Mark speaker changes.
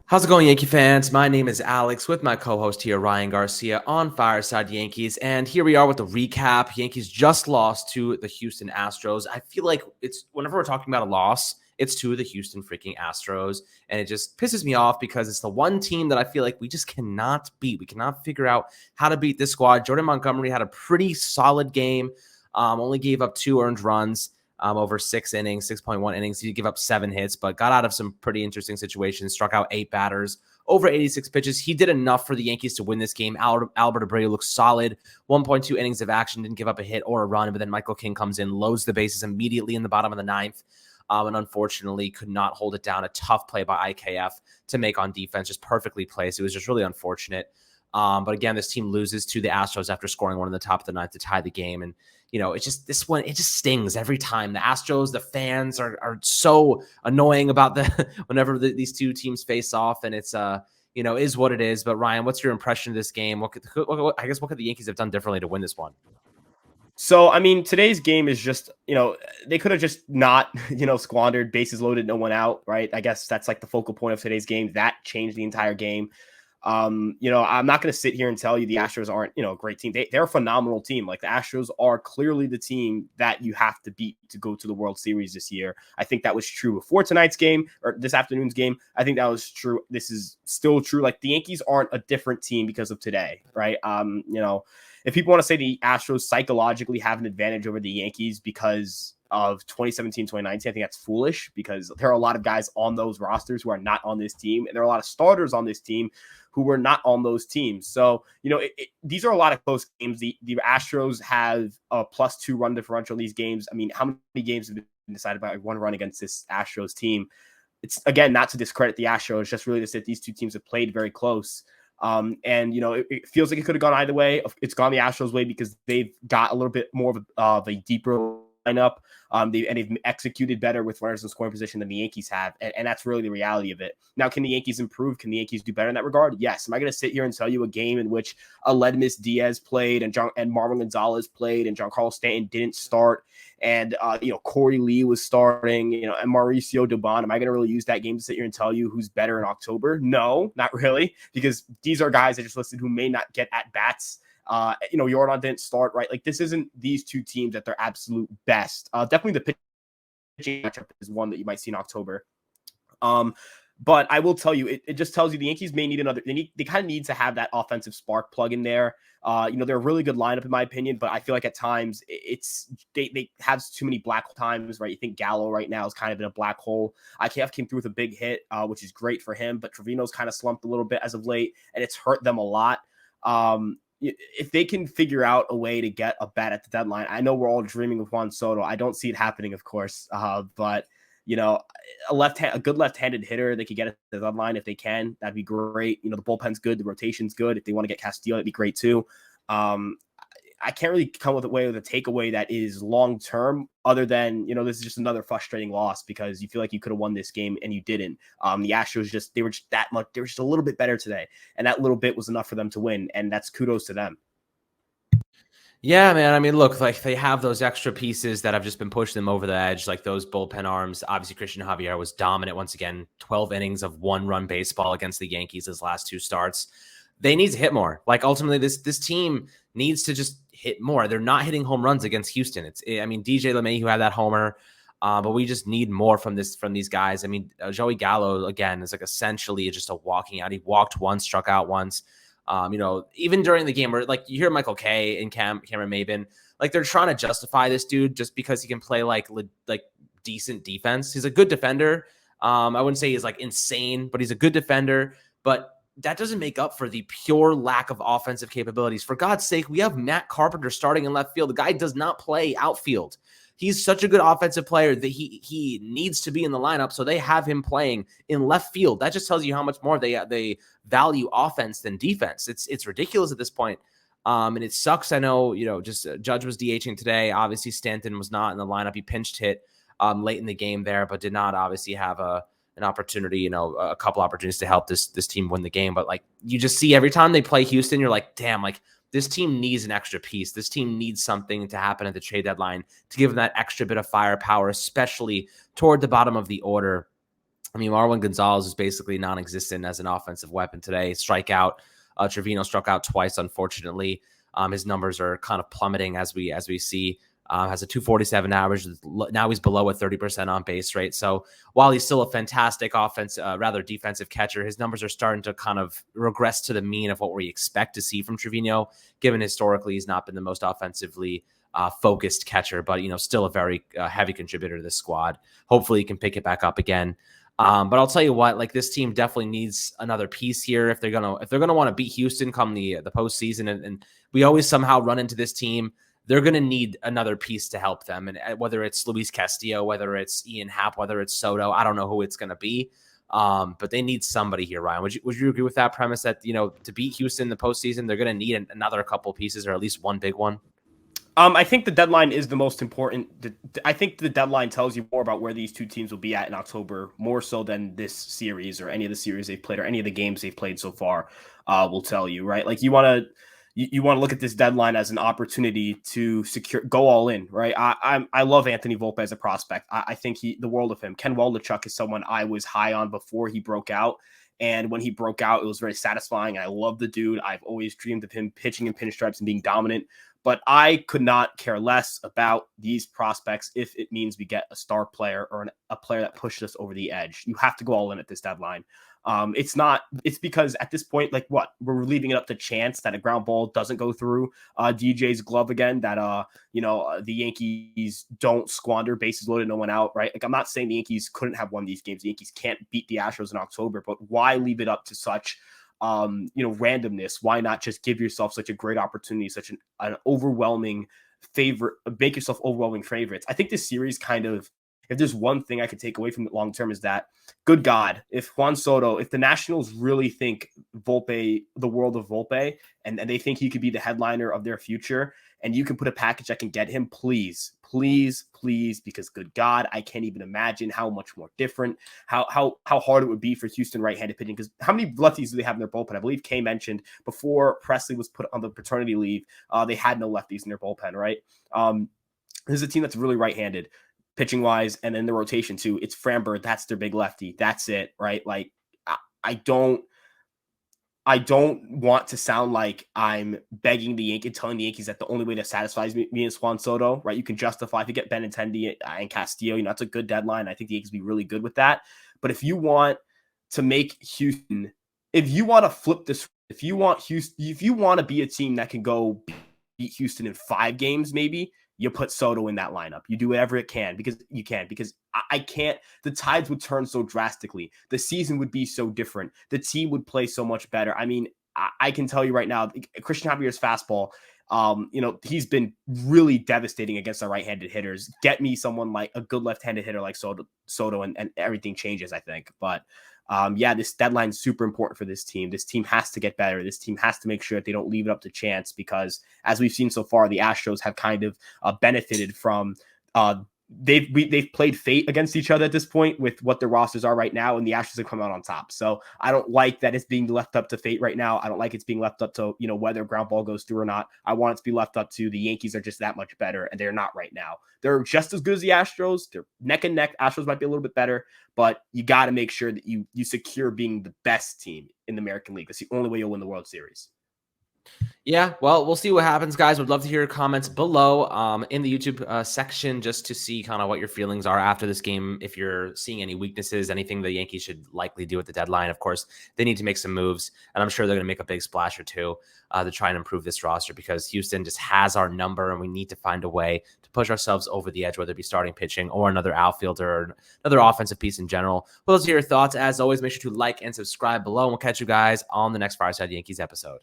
Speaker 1: How's it going, Yankee fans? My name is Alex with my co-host here, Ryan Garcia, on Fireside Yankees. And here we are with the recap. Yankees just lost to the Houston Astros. I feel like it's whenever we're talking about a loss, it's to the Houston freaking Astros. And it just pisses me off because it's the one team that I feel like we just cannot beat. We cannot figure out how to beat this squad. Jordan Montgomery had a pretty solid game, only gave up 2 earned runs. Over 6 innings, 6.1 innings. He did give up 7 hits, but got out of some pretty interesting situations, struck out 8 batters, over 86 pitches. He did enough for the Yankees to win this game. Albert Abreu looks solid, 1.2 innings of action, didn't give up a hit or a run, but then Michael King comes in, loads the bases immediately in the bottom of the ninth, and unfortunately could not hold it down. A tough play by IKF to make on defense, just perfectly placed. It was just really unfortunate. But again, this team loses to the Astros after scoring one in the top of the ninth to tie the game. And, it's just this one, it just stings every time. The Astros, the fans are so annoying about whenever these two teams face off. And it's, is what it is. But Ryan, what's your impression of this game? What could the Yankees have done differently to win this one?
Speaker 2: So, I mean, today's game is just, they could have just not, squandered, bases loaded, no one out, right? I guess that's like the focal point of today's game. That changed the entire game. I'm not going to sit here and tell you the Astros aren't, a great team. They're a phenomenal team. Like, the Astros are clearly the team that you have to beat to go to the World Series this year. I think that was true before tonight's game or this afternoon's game. I think that was true. This is still true. Like, the Yankees aren't a different team because of today, right? If people want to say the Astros psychologically have an advantage over the Yankees because of 2017, 2019, I think that's foolish because there are a lot of guys on those rosters who are not on this team. And there are a lot of starters on this team who were not on those teams. So, these are a lot of close games. The Astros have a +2 run differential in these games. I mean, how many games have been decided by 1 run against this Astros team? It's, again, not to discredit the Astros, just really to say these two teams have played very close. It feels like it could have gone either way. It's gone the Astros' way because they've got a little bit more of a deeper lineup. They've executed better with runners in scoring position than the Yankees have, and that's really the reality of it. Now, can the Yankees improve? Can the Yankees do better in that regard? Yes. Am I going to sit here and tell you a game in which Aledmys Diaz played and Marwin Gonzalez played and Giancarlo Stanton didn't start and Corey Lee was starting, and Mauricio Dubon? Am I going to really use that game to sit here and tell you who's better in October? No, not really, because these are guys I just listed who may not get at bats. Jordan didn't start, right? Like, this isn't these two teams at their absolute best. Definitely the pitching matchup is one that you might see in October. But I will tell you, it just tells you the Yankees may need another. They kind of need to have that offensive spark plug in there. They're a really good lineup in my opinion, but I feel like at times they have too many black times, right? You think Gallo right now is kind of in a black hole. IKF came through with a big hit, which is great for him, but Trevino's kind of slumped a little bit as of late, and it's hurt them a lot. If they can figure out a way to get a bat at the deadline, I know we're all dreaming of Juan Soto. I don't see it happening, of course, but a good left-handed hitter they could get at the deadline if they can. That'd be great. The bullpen's good, the rotation's good. If they want to get Castillo, that'd be great too. I can't really come with a takeaway that is long-term other than, this is just another frustrating loss because you feel like you could have won this game and you didn't. The Astros they were just a little bit better today. And that little bit was enough for them to win. And that's kudos to them.
Speaker 1: Yeah, man. I mean, look, like they have those extra pieces that have just been pushing them over the edge, like those bullpen arms. Obviously, Christian Javier was dominant once again, 12 innings of 1-run baseball against the Yankees his last 2 starts. They need to hit more. Like, ultimately, this team needs to just hit more. They're not hitting home runs against Houston. DJ LeMahieu had that homer, but we just need more from these guys. I mean, Joey Gallo, again, is like essentially just a walking out. He walked once, struck out once. Even during the game where like you hear Michael Kay and Cameron Maybin, like they're trying to justify this dude just because he can play like decent defense. He's a good defender. I wouldn't say he's like insane, but he's a good defender. But that doesn't make up for the pure lack of offensive capabilities. For God's sake, we have Matt Carpenter starting in left field. The guy does not play outfield. He's such a good offensive player that he needs to be in the lineup, so they have him playing in left field. That just tells you how much more they value offense than defense. It's ridiculous at this point. And it sucks. I know, Judge was DHing today. Obviously, Stanton was not in the lineup. He pinched hit late in the game there, but did not obviously have an opportunity, a couple opportunities to help this team win the game. But like you just see every time they play Houston, you're like, damn, like this team needs an extra piece. This team needs something to happen at the trade deadline to give them that extra bit of firepower, especially toward the bottom of the order. I mean, Marwin Gonzalez is basically non-existent as an offensive weapon today. Strikeout. Trevino struck out twice, unfortunately. His numbers are kind of plummeting as we see. Has a 247 average. Now he's below a 30% on base rate. So while he's still a fantastic defensive catcher, his numbers are starting to kind of regress to the mean of what we expect to see from Trevino, given historically he's not been the most offensively focused catcher, but still a very heavy contributor to the squad. Hopefully he can pick it back up again. But I'll tell you what, like this team definitely needs another piece here if they're gonna want to beat Houston come the postseason, and we always somehow run into this team. They're going to need another piece to help them. And whether it's Luis Castillo, whether it's Ian Happ, whether it's Soto, I don't know who it's going to be. But they need somebody here, Ryan. Would you agree with that premise that, to beat Houston in the postseason, they're going to need another couple pieces or at least one big one?
Speaker 2: I think the deadline is the most important. I think the deadline tells you more about where these two teams will be at in October, more so than this series or any of the series they've played or any of the games they've played so far will tell you, right? Like you want to look at this deadline as an opportunity to go all in, right? I love Anthony Volpe as a prospect. I think the world of him. Ken Waldichuk is someone I was high on before he broke out. And when he broke out, it was very satisfying. I love the dude. I've always dreamed of him pitching in pinstripes and being dominant. But I could not care less about these prospects if it means we get a star player or a player that pushes us over the edge. You have to go all in at this deadline. It's because at this point, like we're leaving it up to chance that a ground ball doesn't go through DJ's glove again, that the Yankees don't squander bases loaded, no one out, right? Like I'm not saying the Yankees couldn't have won these games. The Yankees can't beat the Astros in October, but why leave it up to such randomness? Why not just give yourself such a great opportunity, such an overwhelming favorite, make yourself overwhelming favorites? I think this series if there's one thing I could take away from it long term is that, good God, if the Nationals really think Volpe, the world of Volpe, and they think he could be the headliner of their future, and you can put a package that can get him, please, because good God, I can't even imagine how much more different, how hard it would be for Houston right-handed pitching. Because how many lefties do they have in their bullpen? I believe Kay mentioned before Presley was put on the paternity leave, they had no lefties in their bullpen, right? This is a team that's really right-handed pitching wise, and then the rotation too. It's Framber, that's their big lefty. That's it, right? Like I don't want to sound like I'm begging the Yankees, telling the Yankees that the only way that satisfies me is Juan Soto, right? You can justify if you get Benintendi and Castillo, that's a good deadline. I think the Yankees be really good with that. But if you want to make Houston, if you want to flip this, if you want to be a team that can go beat Houston in 5 games, maybe you put Soto in that lineup. You do whatever it can because I can't. The tides would turn so drastically. The season would be so different. The team would play so much better. I mean, I can tell you right now, Christian Javier's fastball, he's been really devastating against the right-handed hitters. Get me someone like a good left-handed hitter like Soto and everything changes, I think. But this deadline is super important for this team. This team has to get better. This team has to make sure that they don't leave it up to chance, because as we've seen so far, the Astros have kind of benefited from they've played fate against each other at this point with what their rosters are right now, and the Astros have come out on top. So I don't like that it's being left up to fate right now. I don't like it's being left up to, whether ground ball goes through or not. I want it to be left up to the Yankees are just that much better, and they're not right now. They're just as good as the Astros. They're neck and neck. Astros might be a little bit better, but you got to make sure that you secure being the best team in the American League. That's the only way you'll win the World Series.
Speaker 1: Yeah, well, we'll see what happens, guys. Would love to hear your comments below in the YouTube section, just to see kind of what your feelings are after this game. If you're seeing any weaknesses, anything the Yankees should likely do at the deadline. Of course, they need to make some moves, and I'm sure they're going to make a big splash or two to try and improve this roster, because Houston just has our number, and we need to find a way to push ourselves over the edge, whether it be starting pitching or another outfielder or another offensive piece in general. We'll hear your thoughts. As always, make sure to like and subscribe below, and we'll catch you guys on the next Fireside Yankees episode.